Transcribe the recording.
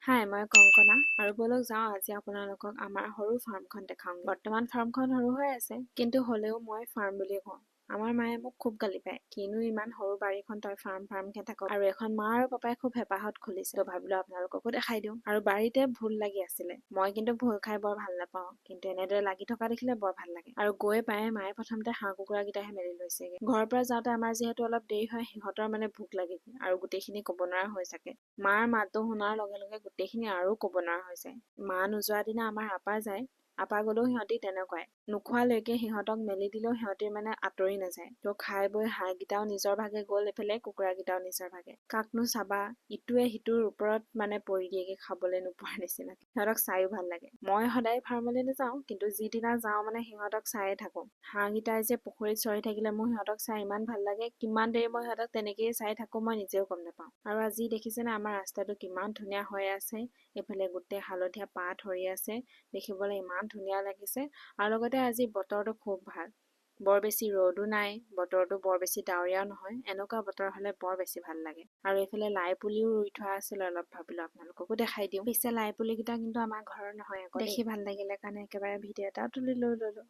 হাই, মই কংকনা আৰু বলক যাওঁ আজি আপোনালোকক আমাৰ সৰু ফাৰ্মখন দেখাওঁগে। বৰ্তমান ফাৰ্মখন সৰু হৈ আছে, কিন্তু হ'লেও মই ফাৰ্ম বুলিয়ে কওঁ। আমাৰ মায়ে মোক খুব গালি পায়, কিনো ইমান সৰু বাৰীখন তই ফাৰ্মকে থাক। আৰু এখন মা আৰু পাপাই খুব হেঁপাহত খুলিছে, তো ভাবিলো আপোনালোককো দেখাই দিওঁ। আৰু বাৰীতে ভোল লাগি আছিলে। মই কিন্তু ভোল খাই বৰ ভাল নাপাওঁ, কিন্তু এনেদৰে লাগি থকা দেখিলে বৰ ভাল লাগে। আৰু গৈ পাই মায়ে প্ৰথমতে হাঁহ কুকুৰাকেইটাহে মেলি লৈছেগে। ঘৰৰ পৰা যাওঁতে আমাৰ যিহেতু অলপ দেৰি হয়, সিহঁতৰ মানে ভোক লাগি আৰু গোটেইখিনি ক'ব নোৱাৰা হৈ থাকে। মাৰ মাতটো শুনাৰ লগে লগে গোটেইখিনি আৰু ক'ব নোৱাৰা হৈ যায়। মা নোযোৱা দিনা আমাৰ আপা যায়, আপা গলেও সিহঁতি তেনেকুৱাই। নোখোৱালৈকে সিহঁতক মেলি দিলেও সিহঁতি মানে আঁতৰি নাযায়। তো খাই বৈ হাঁহকেইটাও নিজৰ ভাগে গ'ল এইফালে, কুকুৰাকেইটাও নিজৰ ভাগে। কাকনো চাবা, ইটোৱে সিটোৰ ওপৰত মানে পৰি দিয়েগে খাবলৈ নোপোৱাৰ নিচিনা। সিহঁতক চাইও ভাল লাগে। মই সদায় ফাৰ্মলৈ নাযাওঁ, কিন্তু যিদিনা যাওঁ মানে সিহঁতক চায়ে থাকো। হাঁহকেইটাই যে পুখুৰীত চৰি থাকিলে মোৰ সিহঁতক চাই ইমান ভাল লাগে, কিমান দেৰি মই সিহঁতক তেনেকেই চাই থাকো মই নিজেও গম নাপাওঁ। আৰু আজি দেখিছেনে আমাৰ ৰাস্তাটো কিমান ধুনীয়া হৈ আছে। এইফালে গোটেই হালধীয়া পাত সৰি আছে, দেখিবলৈ ইমান ধুনীয়া লাগিছে। আৰু লগতে আজি বতৰটো খুব ভাল। বৰ বেছি ৰ'দো নাই, বতৰটো বৰ বেছি ডাৱৰীয়াও নহয়। এনেকুৱা বতৰ হলে বৰ বেছি ভাল লাগে। আৰু এইফালে লাই পুলিও ৰুই থোৱা আছিলে, অলপ ভাবিলো আপোনালোককো দেখাই দিওঁ। পিছে লাই পুলিকেইটা কিন্তু আমাৰ ঘৰৰ নহয় আকৌ, দেখি ভাল লাগিলে কাৰণে একেবাৰে ভিডিঅ' এটা তুলি লৈ ললো।